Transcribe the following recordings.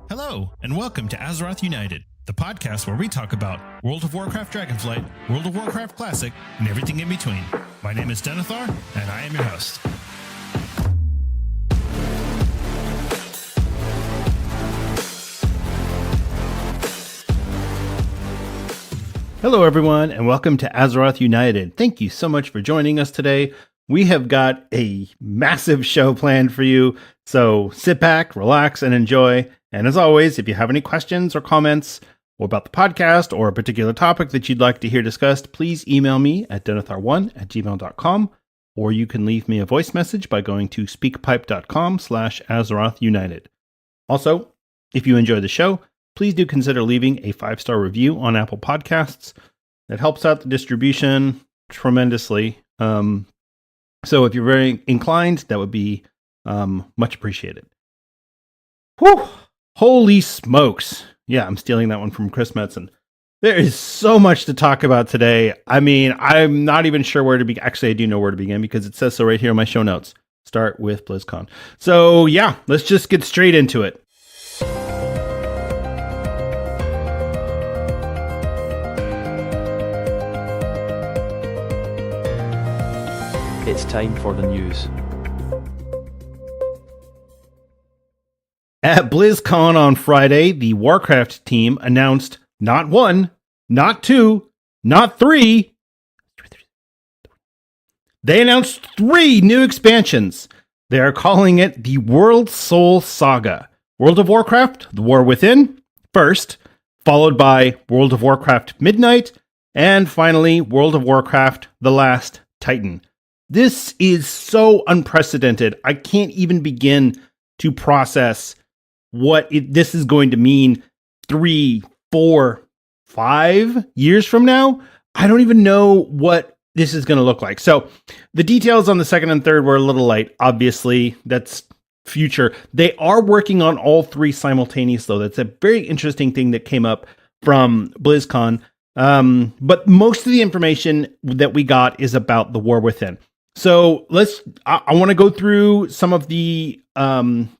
Hello, and welcome to Azeroth United, the podcast where we talk about World of Warcraft Dragonflight, World of Warcraft Classic, and everything in between. My name is Denethor, and I am your host. Hello, everyone, and welcome to Azeroth United. Thank you so much for joining us today. We have got a massive show planned for you, so sit back, relax, and enjoy. And as always, if you have any questions or comments about the podcast or a particular topic that you'd like to hear discussed, please email me at denethor1@gmail.com, or you can leave me a voice message by going to speakpipe.com/AzerothUnited. Also, if you enjoy the show, please do consider leaving a 5-star review on Apple Podcasts. That helps out the distribution tremendously. So if you're very inclined, that would be much appreciated. Whew! Holy smokes. Yeah, I'm stealing that one from Chris Metzen. There is so much to talk about today. I mean, I'm not even sure where to begin. Actually, I do know where to begin because it says so right here in my show notes. Start with BlizzCon. So yeah, let's just get straight into it. It's time for the news. At BlizzCon on Friday, the Warcraft team announced not one, not two, not three. They announced 3 new expansions. They are calling it the World Soul Saga. World of Warcraft, The War Within, first, followed by World of Warcraft Midnight, and finally, World of Warcraft The Last Titan. This is so unprecedented. I can't even begin to process what this is going to mean 3, 4, 5 years from now. I don't even know what this is going to look like. So the details on the second and third were a little light. Obviously, that's future. They are working on all 3 simultaneously, though. That's a very interesting thing that came up from BlizzCon. But most of the information that we got is about the War Within. So I want to go through some of the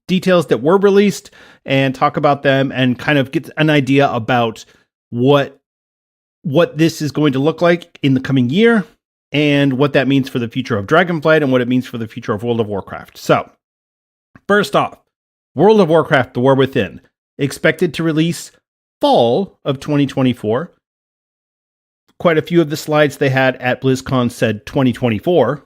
details that were released and talk about them and kind of get an idea about what this is going to look like in the coming year and what that means for the future of Dragonflight and what it means for the future of World of Warcraft. So first off, World of Warcraft, The War Within, expected to release fall of 2024. Quite a few of the slides they had at BlizzCon said 2024.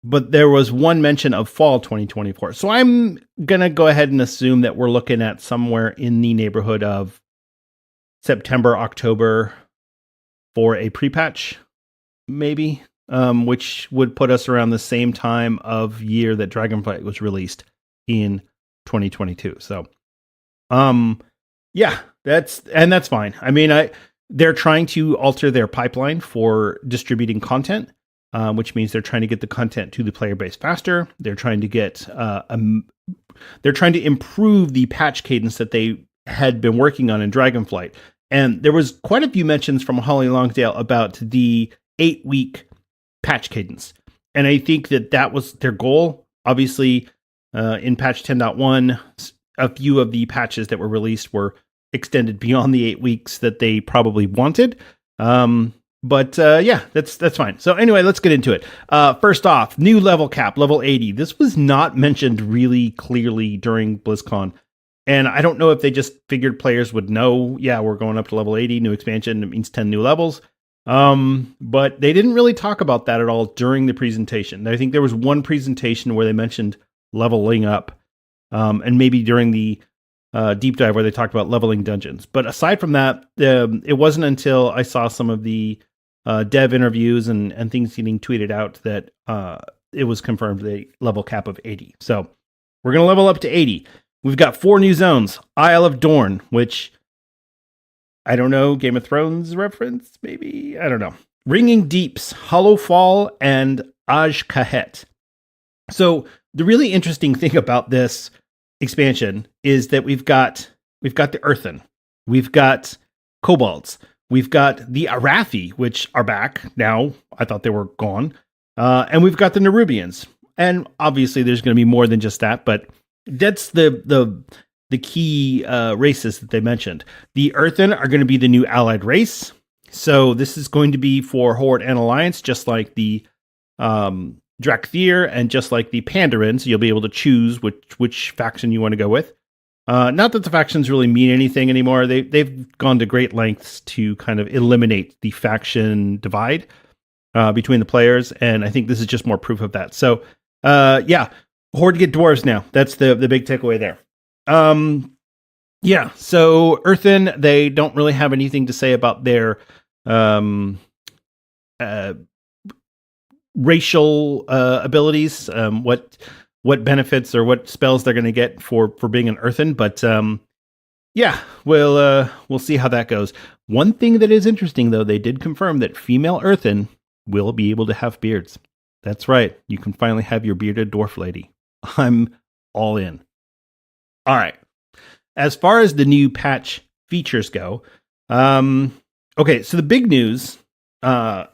But there was one mention of fall 2024. So I'm going to go ahead and assume that we're looking at somewhere in the neighborhood of September, October for a pre-patch, maybe, which would put us around the same time of year that Dragonflight was released in 2022. So, yeah, that's fine. I mean, they're trying to alter their pipeline for distributing content. Which means they're trying to get the content to the player base faster. They're trying to they're trying to improve the patch cadence that they had been working on in Dragonflight. And there was quite a few mentions from Holly Longdale about the 8-week patch cadence. And I think that was their goal. Obviously, in patch 10.1, a few of the patches that were released were extended beyond the 8 weeks that they probably wanted. But yeah, that's fine. So anyway, let's get into it. First off, new level cap, level 80. This was not mentioned really clearly during BlizzCon. And I don't know if they just figured players would know, yeah, we're going up to level 80, new expansion, it means 10 new levels. But they didn't really talk about that at all during the presentation. I think there was one presentation where they mentioned leveling up, and maybe during the deep dive where they talked about leveling dungeons. But aside from that, it wasn't until I saw some of the dev interviews and things getting tweeted out that it was confirmed the level cap of 80. So we're going to level up to 80. We've got 4 new zones. Isle of Dorn, which I don't know, Game of Thrones reference, maybe? I don't know. Ringing Deeps, Hollow Fall, and Aj Kahet. So the really interesting thing about this expansion is that we've got the Earthen, we've got Kobolds, we've got the Arathi, which are back now. I thought they were gone. And we've got the Nerubians. And obviously there's going to be more than just that, but that's the the key races that they mentioned. The Earthen are going to be the new allied race. So this is going to be for Horde and Alliance, just like the Drakthir and just like the Pandaren. So you'll be able to choose which faction you want to go with. Not that the factions really mean anything anymore. They've gone to great lengths to kind of eliminate the faction divide between the players, and I think this is just more proof of that. So, Horde get dwarves now. That's the big takeaway there. So Earthen, they don't really have anything to say about their racial abilities, what benefits or what spells they're going to get for being an Earthen, but we'll see how that goes. One thing that is interesting, though, they did confirm that female Earthen will be able to have beards. That's right, you can finally have your bearded dwarf lady. I'm all in. All right. As far as the new patch features go, okay, so the big news, I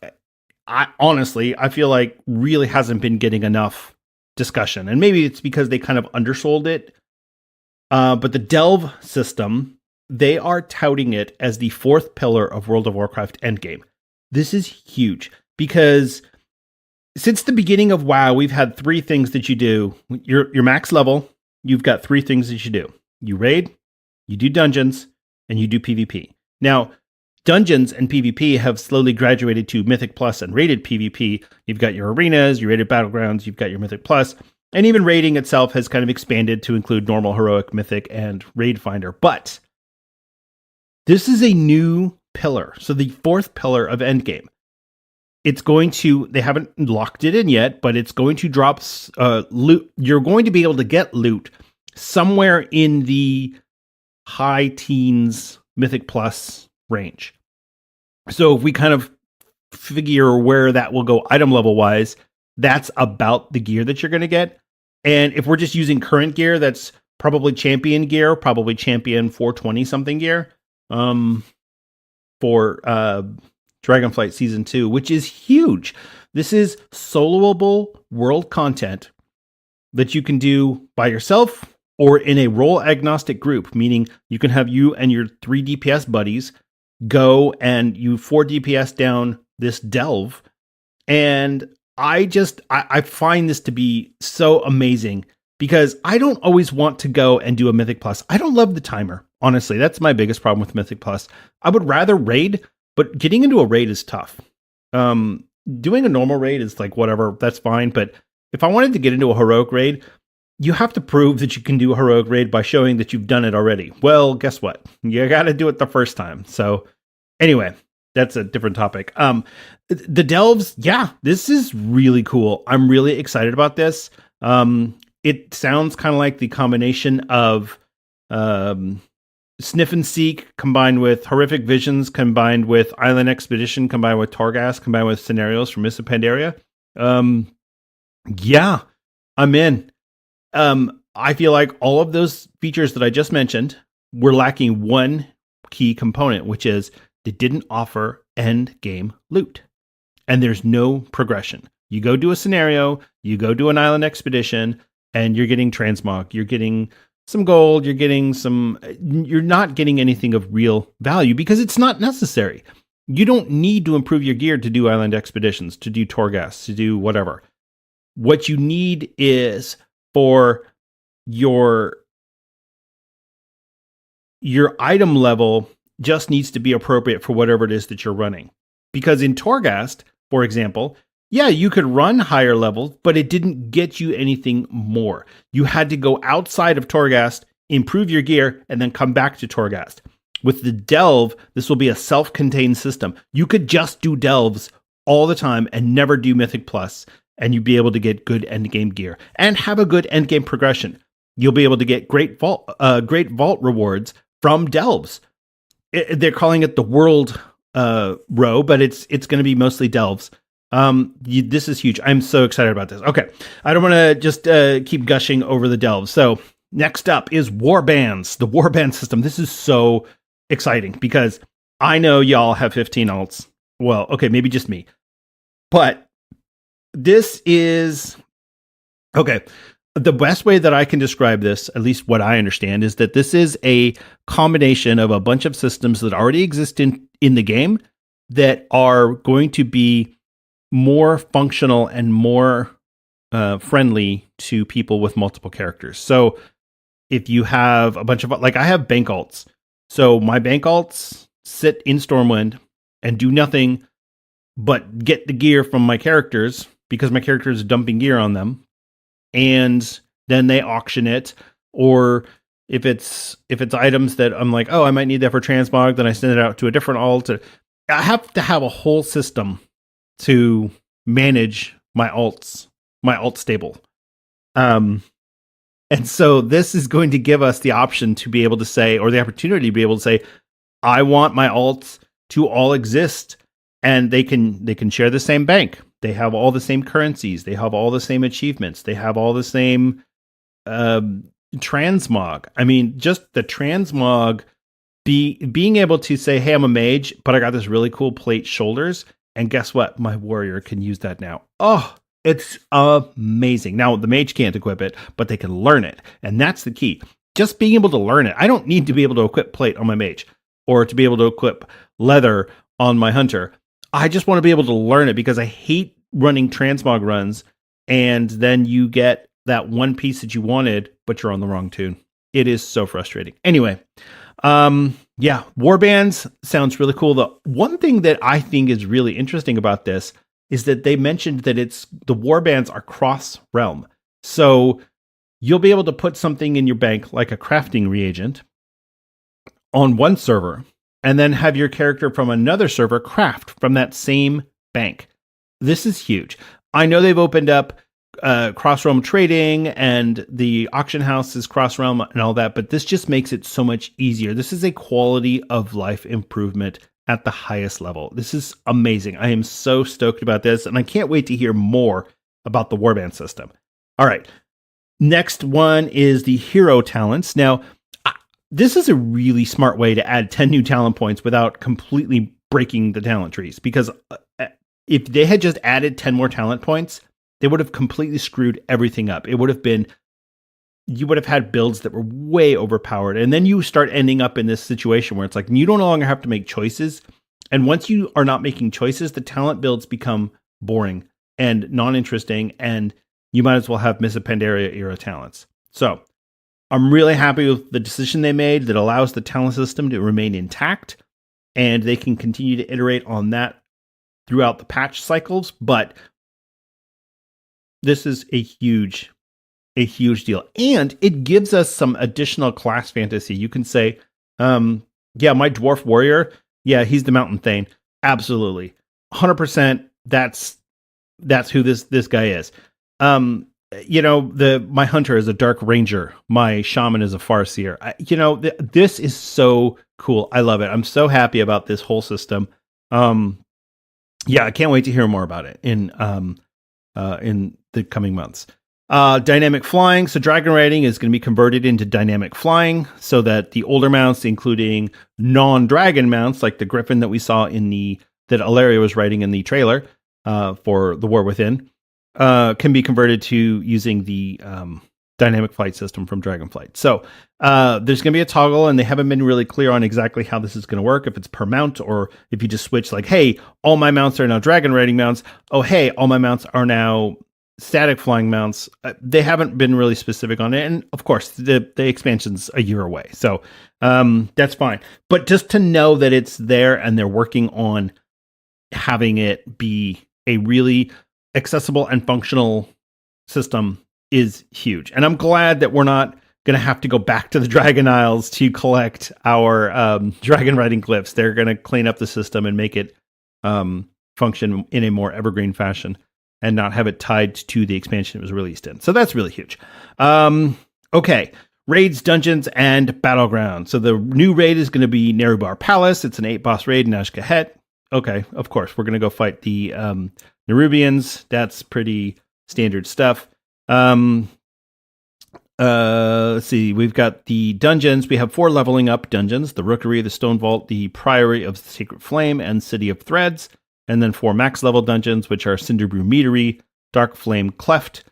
feel like really hasn't been getting enough discussion, and maybe it's because they kind of undersold it. But the Delve system, they are touting it as the fourth pillar of World of Warcraft endgame. This is huge because since the beginning of WoW, we've had three things that you do. Your max level, you've got three things that you do. You raid, you do dungeons, and you do PvP. Now, dungeons and PvP have slowly graduated to Mythic Plus and rated PvP. You've got your arenas, your rated battlegrounds, you've got your Mythic Plus, and even raiding itself has kind of expanded to include normal, heroic, mythic, and raid finder. But this is a new pillar. So the fourth pillar of endgame. It's going to, they haven't locked it in yet, but it's going to drop loot. You're going to be able to get loot somewhere in the high teens Mythic Plus range. So if we kind of figure where that will go item level wise, that's about the gear that you're going to get. And if we're just using current gear, that's probably champion gear, probably champion 420 something gear for Dragonflight Season 2, which is huge. This is soloable world content that you can do by yourself or in a role agnostic group, meaning you can have you and your 3 DPS buddies go and you 4 DPS down this delve. And I find this to be so amazing because I don't always want to go and do a Mythic Plus. I don't love the timer. Honestly, that's my biggest problem with Mythic Plus. I would rather raid, but getting into a raid is tough. Doing a normal raid is like whatever, that's fine. But if I wanted to get into a heroic raid, you have to prove that you can do a heroic raid by showing that you've done it already. Well, guess what? You got to do it the first time. So anyway, that's a different topic. The delves, this is really cool. I'm really excited about this. It sounds kind of like the combination of Sniff and Seek combined with Horrific Visions, combined with Island Expedition, combined with Torghast, combined with scenarios from Mists of Pandaria. I'm in. I feel like all of those features that I just mentioned were lacking one key component, which is they didn't offer end game loot. And there's no progression. You go do a scenario, you go do an island expedition, and you're getting transmog, you're getting some gold, you're not getting anything of real value because it's not necessary. You don't need to improve your gear to do island expeditions, to do Torghast, to do whatever. What you need is for your item level just needs to be appropriate for whatever it is that you're running. Because in Torghast, for example, you could run higher levels, but it didn't get you anything more. You had to go outside of Torghast, improve your gear, and then come back to Torghast. With the Delve, this will be a self-contained system. You could just do Delves all the time and never do Mythic Plus, and you'd be able to get good endgame gear and have a good endgame progression. You'll be able to get great vault rewards from Delves. They're calling it the World row, but it's going to be mostly Delves. This is huge. I'm so excited about this. Okay, I don't want to just keep gushing over the Delves. So next up is Warbands, the Warband system. This is so exciting because I know y'all have 15 alts. Well, okay, maybe just me. But this is... Okay, the best way that I can describe this, at least what I understand, is that this is a combination of a bunch of systems that already exist in the game that are going to be more functional and more friendly to people with multiple characters. So if you have a bunch of, like, I have bank alts. So my bank alts sit in Stormwind and do nothing but get the gear from my characters because my character is dumping gear on them. And then they auction it. Or if it's items that I'm like, oh, I might need that for transmog, then I send it out to a different alt. I have to have a whole system to manage my alt stable. And so this is going to give us the option to be able to say, or the opportunity to be able to say, I want my alts to all exist, and they can share the same bank. They have all the same currencies. They have all the same achievements. They have all the same transmog. I mean, just the transmog, being able to say, hey, I'm a mage, but I got this really cool plate shoulders, and guess what? My warrior can use that now. Oh, it's amazing. Now, the mage can't equip it, but they can learn it. And that's the key. Just being able to learn it. I don't need to be able to equip plate on my mage or to be able to equip leather on my hunter. I just want to be able to learn it because I hate running transmog runs and then you get that one piece that you wanted, but you're on the wrong tune. It is so frustrating. Anyway, yeah, warbands sounds really cool. The one thing that I think is really interesting about this is that they mentioned that the warbands are cross realm. So you'll be able to put something in your bank, like a crafting reagent, on one server, and then have your character from another server craft from that same bank. This is huge. I know they've opened up cross-realm trading and the auction house is cross-realm and all that, but this just makes it so much easier. This is a quality of life improvement at the highest level. This is amazing. I am so stoked about this, and I can't wait to hear more about the warband system. All right. Next one is the hero talents. Now, this is a really smart way to add 10 new talent points without completely breaking the talent trees, because if they had just added 10 more talent points, they would have completely screwed everything up. It would have been, you would have had builds that were way overpowered. And then you start ending up in this situation where it's like, you no longer have to make choices. And once you are not making choices, the talent builds become boring and non-interesting. And you might as well have Miss Pandaria era talents. So I'm really happy with the decision they made that allows the talent system to remain intact. And they can continue to iterate on that throughout the patch cycles. But this is a huge deal. And it gives us some additional class fantasy. You can say, yeah, my dwarf warrior, yeah, he's the mountain thane. Absolutely. 100%. That's who this guy is. You know, my hunter is a dark ranger. My shaman is a farseer. This is so cool. I love it. I'm so happy about this whole system. Yeah, I can't wait to hear more about it in the coming months. Dynamic flying. So dragon riding is going to be converted into dynamic flying so that the older mounts, including non-dragon mounts like the griffin that we saw that Alaria was riding in the trailer for The War Within, can be converted to using the dynamic flight system from Dragonflight. So there's going to be a toggle, and they haven't been really clear on exactly how this is going to work, if it's per mount or if you just switch like, hey, all my mounts are now dragon riding mounts. Oh, hey, all my mounts are now static flying mounts. They haven't been really specific on it. And of course, the expansion's a year away. So that's fine. But just to know that it's there and they're working on having it be a really accessible and functional system is huge. And I'm glad that we're not going to have to go back to the Dragon Isles to collect our dragon riding glyphs. They're going to clean up the system and make it function in a more evergreen fashion and not have it tied to the expansion it was released in. So that's really huge. Okay. Raids, dungeons, and battlegrounds. So the new raid is going to be Nerubar Palace. It's an 8-boss raid in Ashkahet. Okay, of course, we're going to go fight the Nerubians. That's pretty standard stuff. Let's see. We've got the dungeons. We have 4 leveling up dungeons: the Rookery, the Stone Vault, the Priory of the Sacred Flame, and City of Threads. And then 4 max level dungeons, which are Cinderbrew Meadery, Dark Flame Cleft,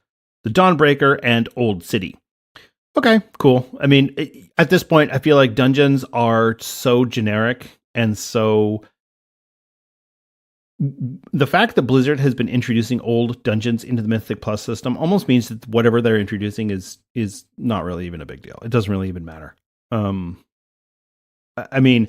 the Dawnbreaker, and Old City. Okay, cool. I mean, at this point, I feel like dungeons are so generic, and so the fact that Blizzard has been introducing old dungeons into the Mythic Plus system almost means that whatever they're introducing is not really even a big deal. It doesn't really even matter. I mean,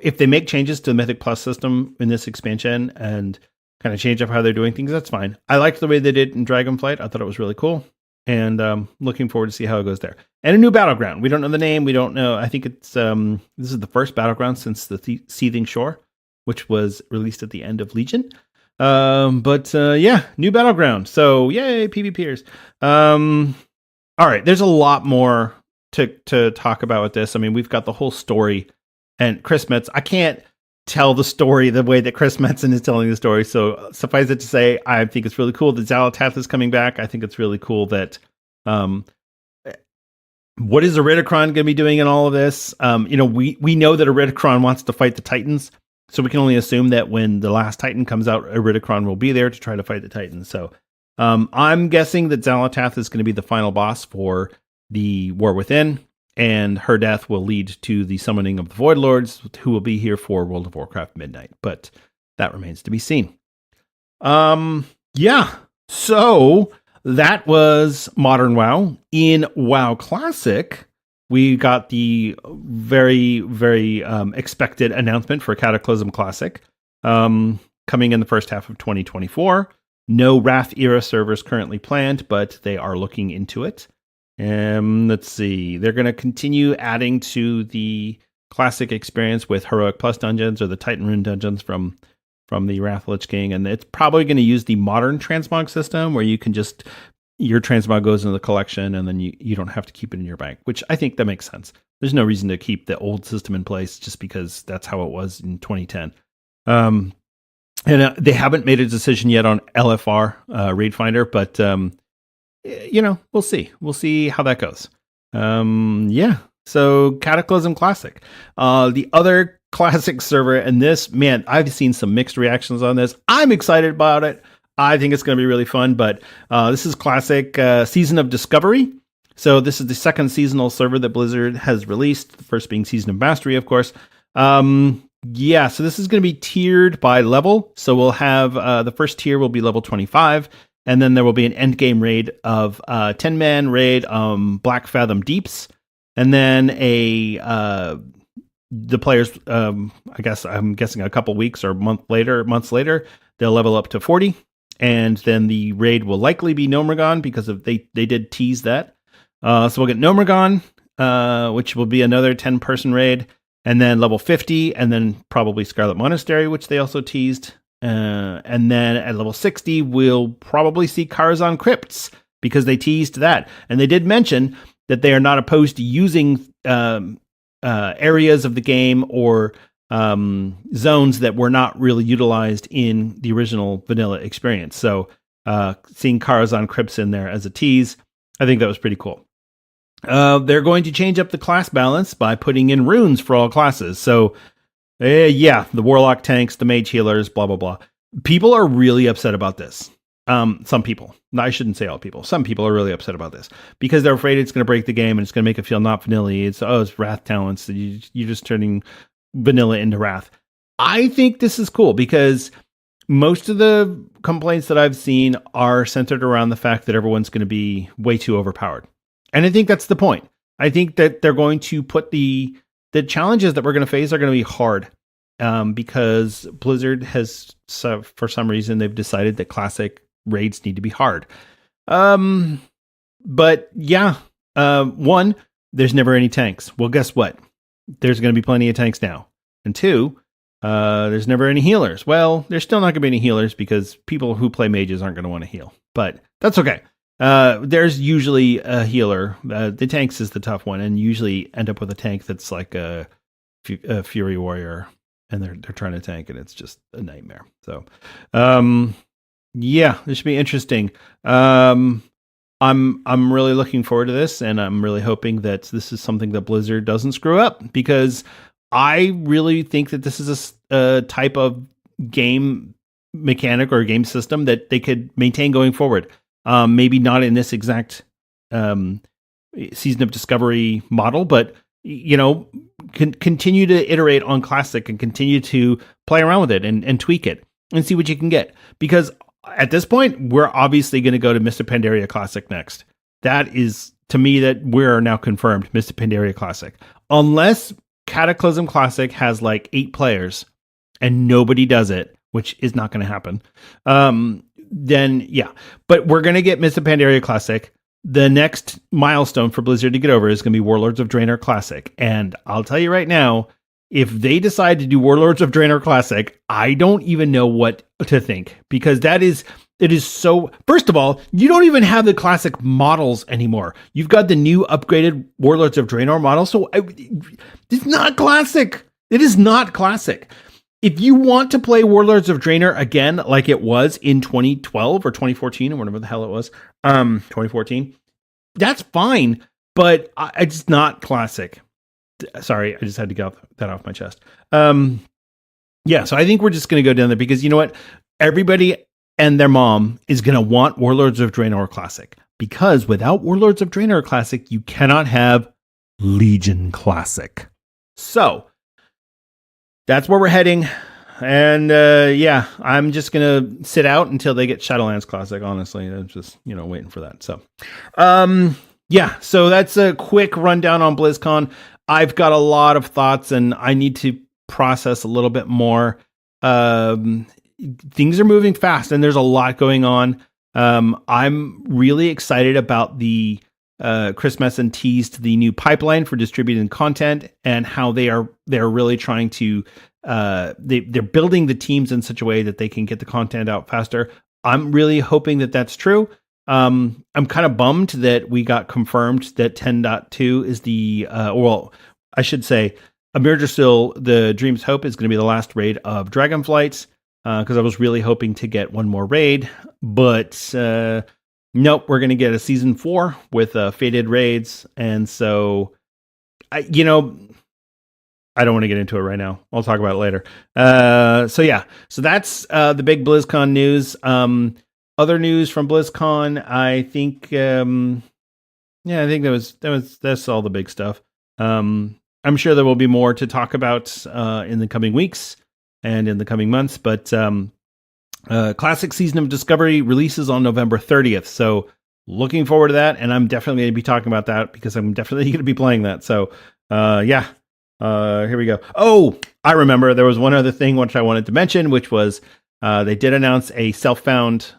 if they make changes to the Mythic Plus system in this expansion and kind of change up how they're doing things, that's fine. I liked the way they did in Dragonflight. I thought it was really cool. And looking forward to see how it goes there. And a new battleground. We don't know the name. We don't know. I think it's this is the first battleground since the Seething Shore, which was released at the end of Legion. But new battleground. So yay, PvPers. All right, there's a lot more to talk about with this. I mean, we've got the whole story, and Chris Metz. I can't tell the story the way that Chris Metzen is telling the story. So suffice it to say, I think it's really cool that Xalatath is coming back. I think it's really cool that what is Iridikron going to be doing in all of this? We know that Iridikron wants to fight the Titans, so we can only assume that when the last Titan comes out, Iridikron will be there to try to fight the Titans. So I'm guessing that Xalatath is going to be the final boss for the War Within, and her death will lead to the summoning of the Void Lords, who will be here for World of Warcraft Midnight. But that remains to be seen. So that was Modern WoW. In WoW Classic, we got the very, very expected announcement for Cataclysm Classic coming in the first half of 2024. No Wrath era servers currently planned, but they are looking into it. Let's see. They're going to continue adding to the classic experience with Heroic Plus dungeons or the Titan Rune dungeons from the Wrath Lich King. And it's probably going to use the modern transmog system where you can just, your transmog goes into the collection and then you don't have to keep it in your bank, which I think that makes sense. There's no reason to keep the old system in place just because that's how it was in 2010. And they haven't made a decision yet on LFR Raid Finder, but we'll see. We'll see how that goes. So Cataclysm Classic. The other classic server, and this, man, I've seen some mixed reactions on this. I'm excited about it. I think it's going to be really fun, but this is Classic Season of Discovery. So this is the second seasonal server that Blizzard has released, the first being Season of Mastery, of course. So this is going to be tiered by level. So we'll have the first tier will be level 25. And then there will be an endgame raid of 10-man raid, Black Fathom Deeps. And then the players, I'm guessing a couple weeks or months later, they'll level up to 40. And then the raid will likely be Gnomeregan because they did tease that. So we'll get Gnomeregan, which will be another 10-person raid. And then level 50, and then probably Scarlet Monastery, which they also teased. And then at level 60, we'll probably see Karazhan Crypts because they teased that. And they did mention that they are not opposed to using areas of the game or zones that were not really utilized in the original vanilla experience. So seeing Karazhan Crypts in there as a tease, I think that was pretty cool. They're going to change up the class balance by putting in runes for all classes. So the Warlock tanks, the Mage healers, blah, blah, blah. People are really upset about this. Some people. No, I shouldn't say all people. Some people are really upset about this because they're afraid it's going to break the game and it's going to make it feel not vanilla. It's Wrath talents. You're just turning vanilla into Wrath. I think this is cool because most of the complaints that I've seen are centered around the fact that everyone's going to be way too overpowered. And I think that's the point. I think that they're going to put the challenges that we're going to face are going to be hard because Blizzard has, for some reason, they've decided that classic raids need to be hard. One, there's never any tanks. Well, guess what? There's going to be plenty of tanks now. And two, there's never any healers. Well, there's still not going to be any healers because people who play mages aren't going to want to heal. But that's okay. There's usually a healer. The tanks is the tough one, and usually end up with a tank that's like a Fury Warrior, and they're trying to tank, and it's just a nightmare. So, this should be interesting. I'm really looking forward to this, and I'm really hoping that this is something that Blizzard doesn't screw up, because I really think that this is a type of game mechanic or game system that they could maintain going forward. Maybe not in this exact Season of Discovery model, but continue to iterate on Classic and continue to play around with it and tweak it and see what you can get. Because at this point, we're obviously going to go to Mr. Pandaria Classic next. That is, to me, that we're now confirmed Mr. Pandaria Classic. Unless Cataclysm Classic has like 8 players and nobody does it, which is not going to happen, then yeah. But we're going to get Mr. Pandaria Classic. The next milestone for Blizzard to get over is going to be Warlords of Draenor Classic. And I'll tell you right now, if they decide to do Warlords of Draenor Classic, I don't even know what to think, because it is so. First of all, you don't even have the classic models anymore. You've got the new upgraded Warlords of Draenor model. So it's not classic. It is not classic. If you want to play Warlords of Draenor again, like it was in 2012 or 2014 or whatever the hell it was, 2014, that's fine, but it's not classic. Sorry, I just had to get that off my chest. Yeah, so I think we're just going to go down there because you know what? Everybody and their mom is going to want Warlords of Draenor Classic, because without Warlords of Draenor Classic, you cannot have Legion Classic. So that's where we're heading. And yeah, I'm just going to sit out until they get Shadowlands Classic, honestly. I'm just, waiting for that. So, yeah, so that's a quick rundown on BlizzCon. I've got a lot of thoughts and I need to process a little bit more. Things are moving fast and there's a lot going on. I'm really excited about the Chris Messon teased the new pipeline for distributing content and how they're really trying to they're building the teams in such a way that they can get the content out faster. I'm really hoping that that's true. I'm kind of bummed that we got confirmed that 10.2 is the well, I should say Emergersil, the Dream's Hope, is going to be the last raid of Dragonflights, because I was really hoping to get one more raid, but nope, we're going to get a season 4 with fated raids. And so I don't want to get into it right now. I'll talk about it later. So yeah, so that's the big BlizzCon news. Other news from BlizzCon, I think, I think that's all the big stuff. I'm sure there will be more to talk about in the coming weeks and in the coming months, but Classic Season of Discovery releases on November 30th. So looking forward to that, and I'm definitely going to be talking about that because I'm definitely going to be playing that. So yeah, here we go. Oh, I remember there was one other thing which I wanted to mention, which was they did announce a self-found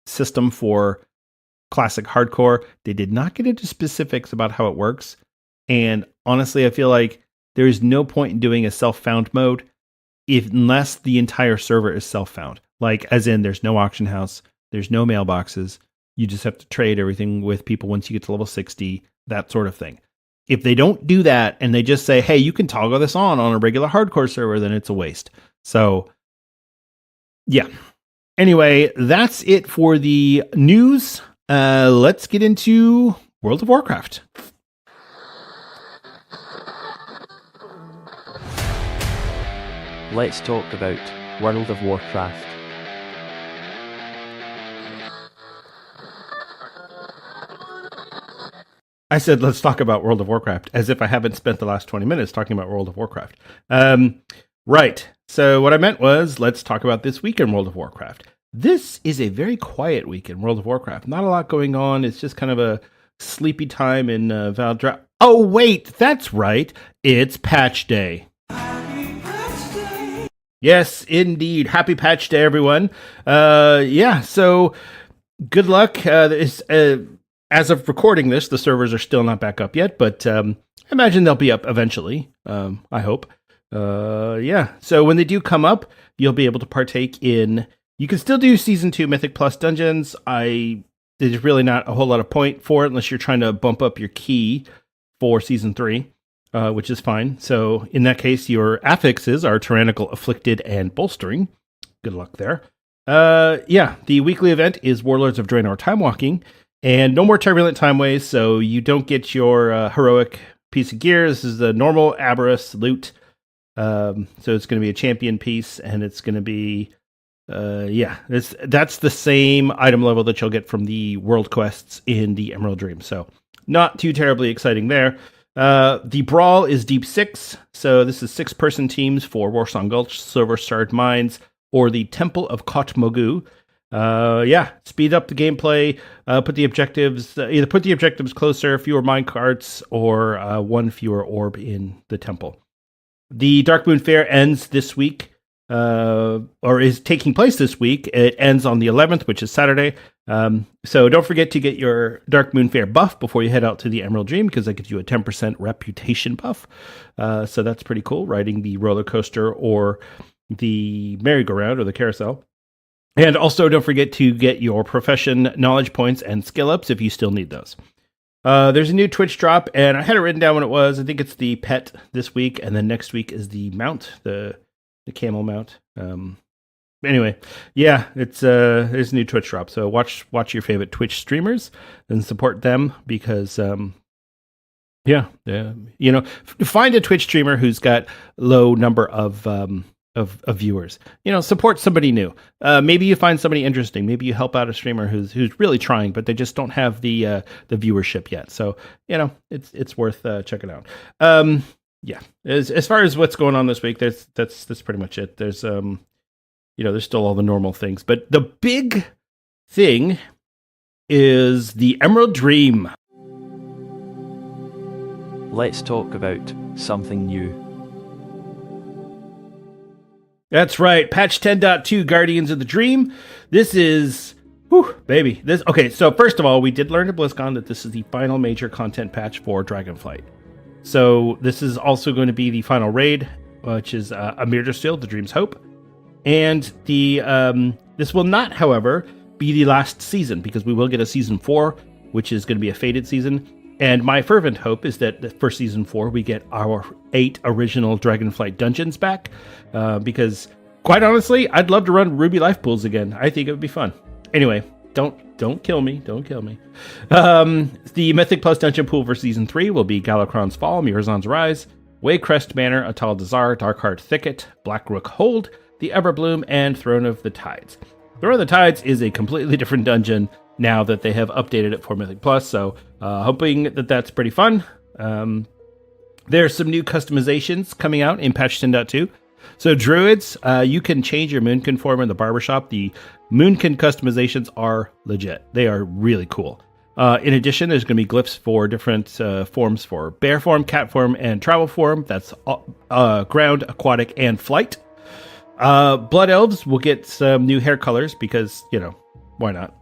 system for Classic Hardcore. They did not get into specifics about how it works, and honestly I feel like there is no point in doing a self-found mode unless the entire server is self-found, like as in there's no auction house, there's no mailboxes, you just have to trade everything with people once you get to level 60, that sort of thing. If they don't do that and they just say, hey, you can toggle this on a regular hardcore server, then it's a waste. So yeah. Anyway, that's it for the news. Let's get into World of Warcraft. Let's talk about World of Warcraft. I said, let's talk about World of Warcraft, as if I haven't spent the last 20 minutes talking about World of Warcraft. Right. So what I meant was, let's talk about this week in World of Warcraft. This is a very quiet week in World of Warcraft. Not a lot going on. It's just kind of a sleepy time in Valdra. Oh, wait, that's right. It's Patch Day. Yes, indeed. Happy Patch Day, everyone. Yeah, so good luck. As of recording this, the servers are still not back up yet, but I imagine they'll be up eventually. I hope. Yeah, so when they do come up, you'll be able to partake in... You can still do Season 2 Mythic Plus dungeons. There's really not a whole lot of point for it unless you're trying to bump up your key for Season 3. Which is fine. So in that case, your affixes are Tyrannical, Afflicted, and Bolstering. Good luck there. Yeah, the weekly event is Warlords of Draenor Time Walking, and no more Turbulent Timeways, so you don't get your heroic piece of gear. This is the normal Aberrus loot. So it's going to be a champion piece, and it's going to be yeah, that's the same item level that you'll get from the world quests in the Emerald Dream. So not too terribly exciting there. The Brawl is Deep 6. So this is 6-person teams for Warsong Gulch, Silver Starred Mines, or the Temple of Kot Mogu. Yeah, speed up the gameplay, put the objectives, either put the objectives closer, fewer minecarts, or one fewer orb in the temple. The Dark Moon Fair ends this week. Or is taking place this week. It ends on the 11th, which is Saturday. So don't forget to get your Dark Moon Fair buff before you head out to the Emerald Dream, because that gives you a 10% reputation buff. So that's pretty cool, riding the roller coaster or the merry-go-round or the carousel. And also don't forget to get your profession knowledge points and skill ups if you still need those. There's a new Twitch drop, and I had it written down when it was. I think it's the pet this week, and then next week is the mount, the camel mount. Anyway, yeah, there's a new Twitch drop. So watch your favorite Twitch streamers and support them, because find a Twitch streamer who's got low number of viewers. Support somebody new. Maybe you find somebody interesting. Maybe you help out a streamer who's really trying, but they just don't have the viewership yet. So it's worth checking out. Yeah, as far as what's going on this week, that's pretty much it. There's there's still all the normal things, but the big thing is the Emerald Dream. Let's talk about something new. That's right, patch 10.2 Guardians of the Dream. This is baby. Okay, so first of all, we did learn at BlizzCon that this is the final major content patch for Dragonflight. So this is also going to be the final raid, which is Amir Still, the Dream's Hope. And this will not, however, be the last season, because we will get a season 4, which is going to be a fated season. And my fervent hope is that for season 4, we get our 8 original Dragonflight dungeons back, because quite honestly, I'd love to run Ruby Life Pools again. I think it would be fun. Anyway, don't kill me. Don't kill me. The Mythic Plus Dungeon Pool for Season 3 will be Galakron's Fall, Mirazon's Rise, Waycrest Manor, Atal Dazar, Darkheart Thicket, Blackrook Hold, the Everbloom, and Throne of the Tides. Throne of the Tides is a completely different dungeon now that they have updated it for Mythic Plus, so hoping that that's pretty fun. There's some new customizations coming out in patch 10.2. So Druids, you can change your Moonkin form in the barbershop. The Moonkin customizations are legit. They are really cool. In addition, there's going to be glyphs for different forms for bear form, cat form, and travel form. That's ground, aquatic, and flight. Blood Elves will get some new hair colors because, why not?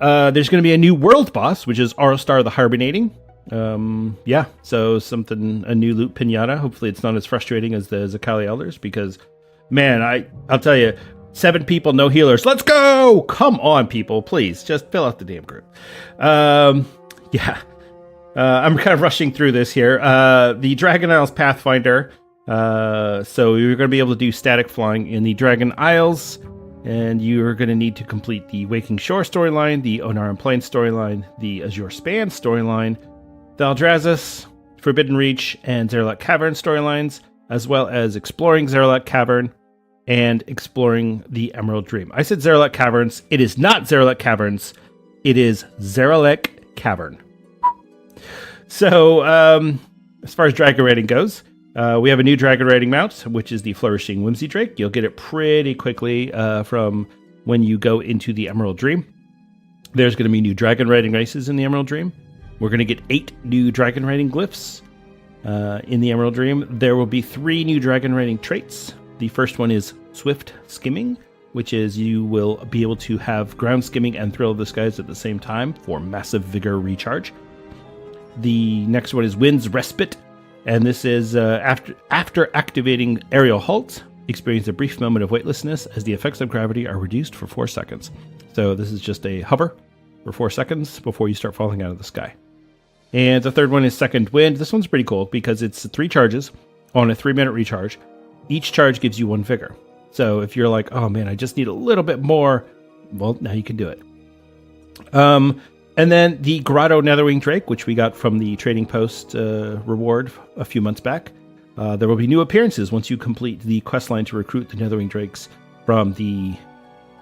There's going to be a new world boss, which is Aurostar the Hibernating. So a new loot pinata. Hopefully it's not as frustrating as the Zakali Elders, because, man, I'll tell you, 7 people, no healers. Let's go! Come on, people, please, just fill out the damn group. I'm kind of rushing through this here. The Dragon Isles Pathfinder. So you're going to be able to do static flying in the Dragon Isles, and you're going to need to complete the Waking Shore storyline, the Onaran Plains storyline, the Azure Span storyline, the Eldrazi, Forbidden Reach, and Zerlak Cavern storylines, as well as exploring Zerlak Cavern and exploring the Emerald Dream. I said Zerlak Caverns. It is not Zerlak Caverns. It is Zerlak Cavern. So, as far as dragon rating goes, we have a new dragon rating mount, which is the Flourishing Whimsy Drake. You'll get it pretty quickly from when you go into the Emerald Dream. There's going to be new dragon riding races in the Emerald Dream. We're going to get 8 new dragon riding glyphs in the Emerald Dream. There will be 3 new dragon riding traits. The first one is Swift Skimming, which is you will be able to have ground skimming and Thrill of the Skies at the same time for massive vigor recharge. The next one is Wind's Respite, and this is after activating aerial halt, experience a brief moment of weightlessness as the effects of gravity are reduced for 4 seconds. So this is just a hover for 4 seconds before you start falling out of the sky. And the third one is Second Wind. This one's pretty cool because it's 3 charges on a 3-minute recharge. Each charge gives you 1 vigor. So if you're like, oh man, I just need a little bit more, well, now you can do it. And then the Grotto Netherwing Drake, which we got from the Trading Post reward a few months back. There will be new appearances once you complete the questline to recruit the Netherwing Drakes from the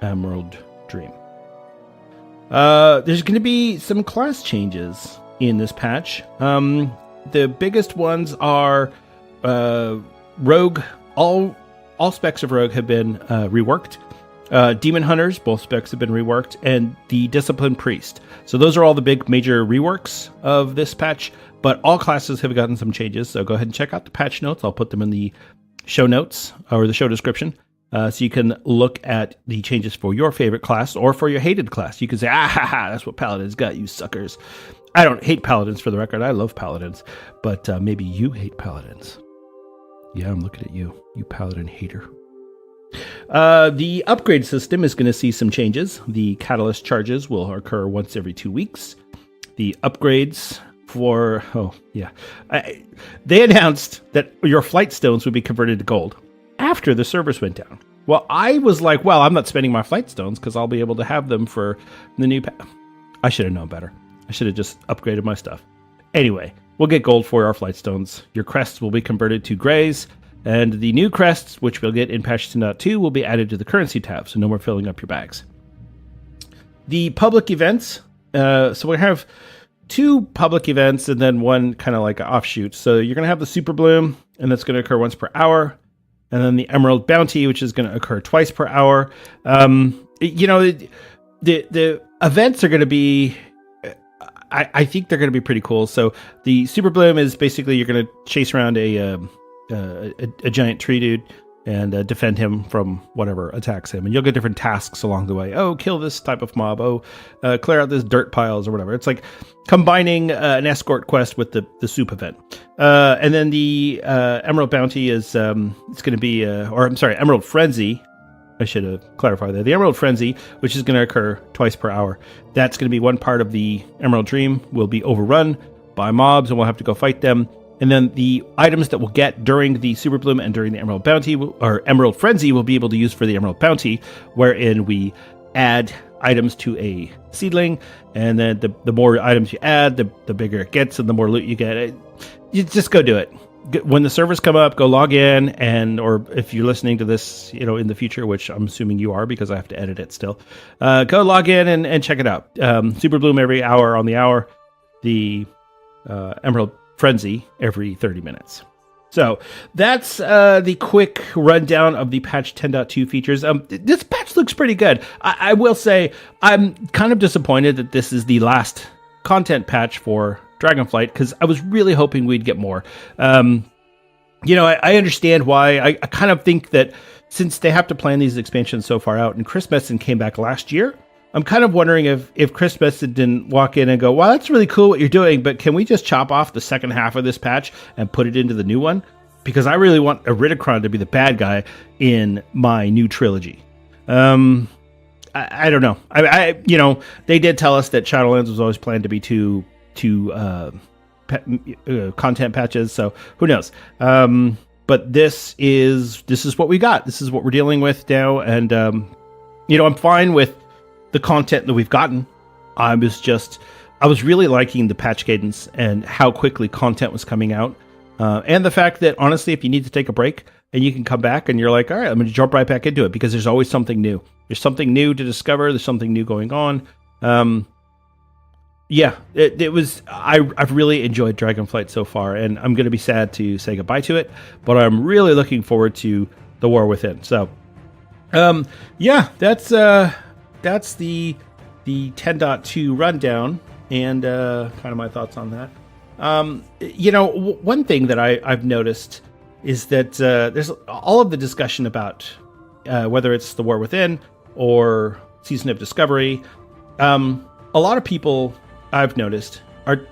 Emerald Dream. There's going to be some class changes in this patch. The biggest ones are Rogue. All specs of Rogue have been reworked. Demon Hunters, both specs have been reworked, and the Discipline Priest. So those are all the big major reworks of this patch, but all classes have gotten some changes. So go ahead and check out the patch notes. I'll put them in the show notes or the show description. So you can look at the changes for your favorite class or for your hated class. You can say, that's what Paladins got, you suckers. I don't hate Paladins, for the record. I love Paladins, but maybe you hate Paladins. Yeah, I'm looking at you Paladin hater. The upgrade system is going to see some changes. The catalyst charges will occur once every 2 weeks. The upgrades for... they announced that your flight stones would be converted to gold after the servers went down. Well, I was like, well, I'm not spending my flight stones because I'll be able to have them for the new... I should have known better. I should have just upgraded my stuff. Anyway, we'll get gold for our flight stones. Your crests will be converted to grays. And the new crests, which we'll get in patch 10.2, will be added to the currency tab, so no more filling up your bags. The public events, so we have 2 public events and then one kind of like an offshoot. So you're going to have the Super Bloom, and that's going to occur once per hour. And then the Emerald Bounty, which is going to occur twice per hour. The events are going to be... I think they're going to be pretty cool. So the Super Bloom is basically you're going to chase around a giant tree dude and defend him from whatever attacks him. And you'll get different tasks along the way. Oh, kill this type of mob. Oh, clear out this dirt piles or whatever. It's like combining an escort quest with the soup event. And then the Emerald Bounty is it's going to be, Emerald Frenzy. I should have clarified that. The Emerald Frenzy, which is going to occur twice per hour. That's going to be one part of the Emerald Dream, will be overrun by mobs and we'll have to go fight them. And then the items that we'll get during the Super Bloom and during the Emerald Bounty, or Emerald Frenzy, we'll be able to use for the Emerald Bounty, wherein we add items to a seedling, and then the more items you add, the bigger it gets, and the more loot you get. You just go do it. When the servers come up, go log in, or if you're listening to this, in the future, which I'm assuming you are because I have to edit it still, go log in and check it out. Super Bloom every hour on the hour, the Emerald Frenzy every 30 minutes. So that's the quick rundown of the patch 10.2 features. This patch looks pretty good. I will say I'm kind of disappointed that this is the last content patch for Dragonflight because I was really hoping we'd get more. I understand why. I kind of think that since they have to plan these expansions so far out, and Chris Metzen came back last year, I'm kind of wondering if Chris Metzen didn't walk in and go, wow, that's really cool what you're doing, but can we just chop off the second half of this patch and put it into the new one? Because I really want Iridicron to be the bad guy in my new trilogy. I don't know. They did tell us that Shadowlands was always planned to be two content patches, so who knows? But this is what we got. This is what we're dealing with now, and I'm fine with the content that we've gotten. I was really liking the patch cadence and how quickly content was coming out, and the fact that honestly, if you need to take a break and you can come back and you're like, all right, I'm going to jump right back into it because there's always something new. There's something new to discover. There's something new going on. I've really enjoyed Dragonflight so far, and I'm going to be sad to say goodbye to it, but I'm really looking forward to The War Within. So, that's the 10.2 rundown and kind of my thoughts on that. One thing that I've noticed is that there's all of the discussion about whether it's The War Within or Season of Discovery. A lot of people I've noticed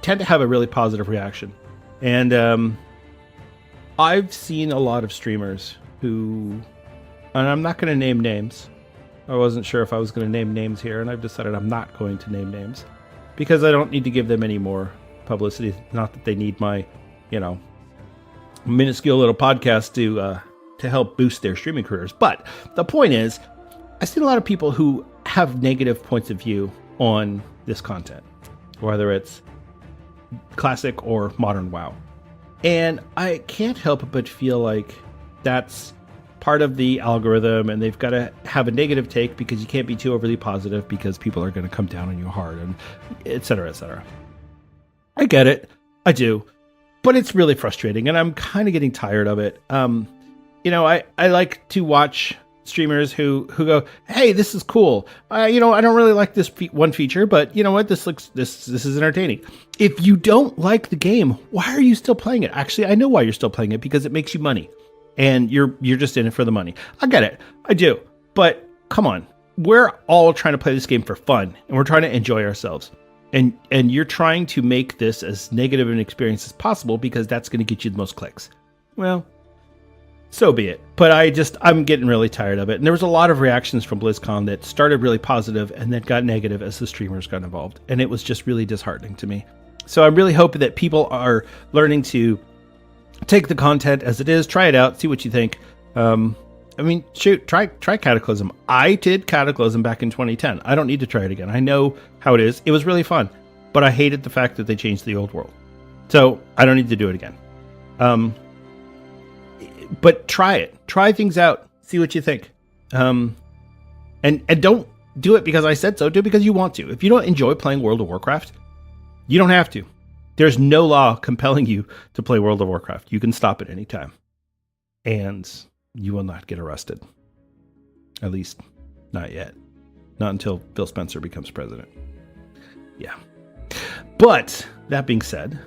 tend to have a really positive reaction. And I've seen a lot of streamers who, and I'm not going to name names. I wasn't sure if I was going to name names here, and I've decided I'm not going to name names because I don't need to give them any more publicity. Not that they need my, minuscule little podcast to help boost their streaming careers. But the point is, I've seen a lot of people who have negative points of view on this content, whether it's classic or modern WoW. And I can't help but feel like that's part of the algorithm, and they've got to have a negative take because you can't be too overly positive because people are going to come down on you hard, and et cetera, et cetera. I get it. I do. But it's really frustrating, and I'm kind of getting tired of it. I like to watch streamers who go, hey, this is cool. I don't really like this one feature, but you know what? This is entertaining. If you don't like the game, why are you still playing it? Actually, I know why you're still playing it, because it makes you money, and you're just in it for the money. I get it. I do. But come on, we're all trying to play this game for fun, and we're trying to enjoy ourselves. And you're trying to make this as negative an experience as possible because that's going to get you the most clicks. Well, so be it. But I'm getting really tired of it. And there was a lot of reactions from BlizzCon that started really positive and then got negative as the streamers got involved. And it was just really disheartening to me. So I'm really hoping that people are learning to take the content as it is, try it out, see what you think. Try Cataclysm. I did Cataclysm back in 2010. I don't need to try it again. I know how it is. It was really fun. But I hated the fact that they changed the old world. So I don't need to do it again. But try it. Try things out. See what you think. And don't do it because I said so. Do it because you want to. If you don't enjoy playing World of Warcraft, you don't have to. There's no law compelling you to play World of Warcraft. You can stop at any time. And you will not get arrested. At least, not yet. Not until Phil Spencer becomes president. Yeah. But, that being said,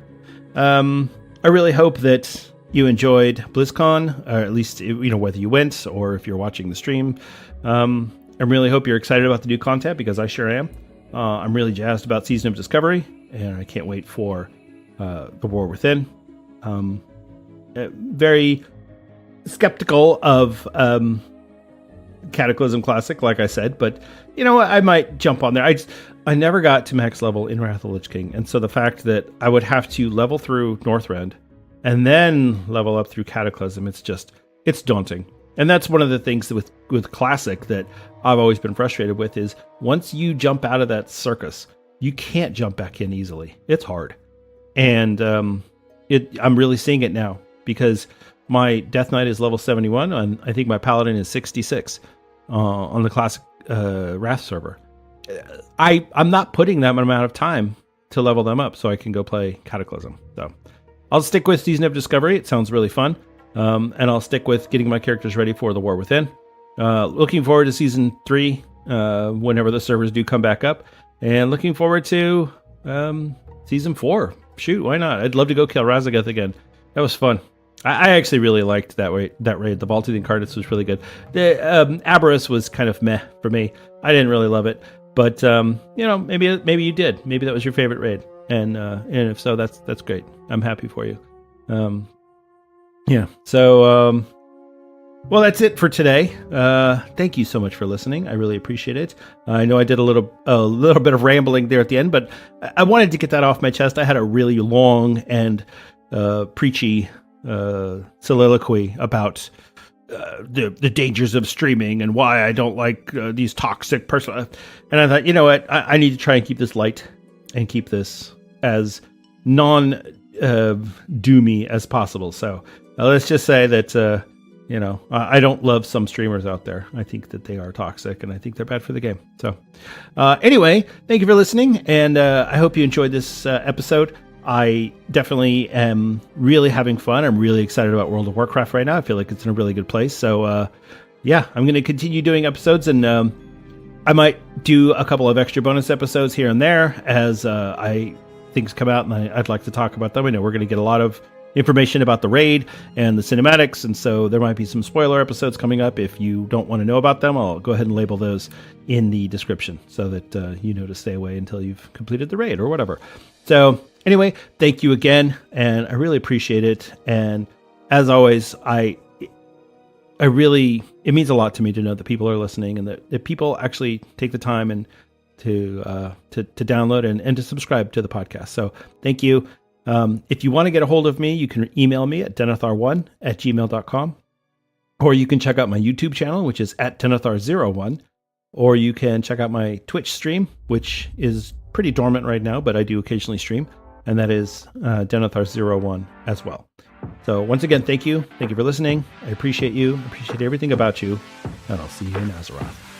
I really hope that you enjoyed BlizzCon, or at least, whether you went or if you're watching the stream. I really hope you're excited about the new content, because I sure am. I'm really jazzed about Season of Discovery, and I can't wait for The War Within. Very skeptical of Cataclysm Classic, like I said, but I might jump on there. I never got to max level in Wrath of the Lich King, and so the fact that I would have to level through Northrend and then level up through Cataclysm, it's daunting. And that's one of the things with Classic that I've always been frustrated with, is once you jump out of that circus, you can't jump back in easily. It's hard. And I'm really seeing it now, because my Death Knight is level 71, and I think my Paladin is 66 on the Classic Wrath server. I'm not putting that amount of time to level them up so I can go play Cataclysm. So I'll stick with Season of Discovery. It sounds really fun. And I'll stick with getting my characters ready for The War Within. Looking forward to Season 3 whenever the servers do come back up. And looking forward to Season 4. Shoot, why not? I'd love to go kill Razagath again. That was fun. I actually really liked that raid. The Vaulted Incarnates was really good. The Aberrus was kind of meh for me. I didn't really love it. But, maybe you did. Maybe that was your favorite raid. And if so, that's great. I'm happy for you. So, well, that's it for today. Thank you so much for listening. I really appreciate it. I know I did a little bit of rambling there at the end, but I wanted to get that off my chest. I had a really long and preachy soliloquy about the dangers of streaming and why I don't like these toxic person. And I thought, you know what? I need to try and keep this light and keep this as non-doomy as possible. So let's just say that, I don't love some streamers out there. I think that they are toxic, and I think they're bad for the game. So anyway, thank you for listening, and I hope you enjoyed this episode. I definitely am really having fun. I'm really excited about World of Warcraft right now. I feel like it's in a really good place. So, I'm going to continue doing episodes, and I might do a couple of extra bonus episodes here and there as things come out, and I'd like to talk about them. I know we're going to get a lot of information about the raid and the cinematics, and so there might be some spoiler episodes coming up. If you don't want to know about them, I'll go ahead and label those in the description so that to stay away until you've completed the raid or whatever. So anyway, thank you again, and I really appreciate it. And as always, it means a lot to me to know that people are listening, and that people actually take the time and to download and to subscribe to the podcast. So thank you. If you want to get a hold of me, you can email me at denethar1@gmail.com, or you can check out my YouTube channel, which is at denethar01, or you can check out my Twitch stream, which is pretty dormant right now, but I do occasionally stream, and that is denethar01 as well. So once again, thank you. Thank you for listening. I appreciate you. I appreciate everything about you. And I'll see you in Azeroth.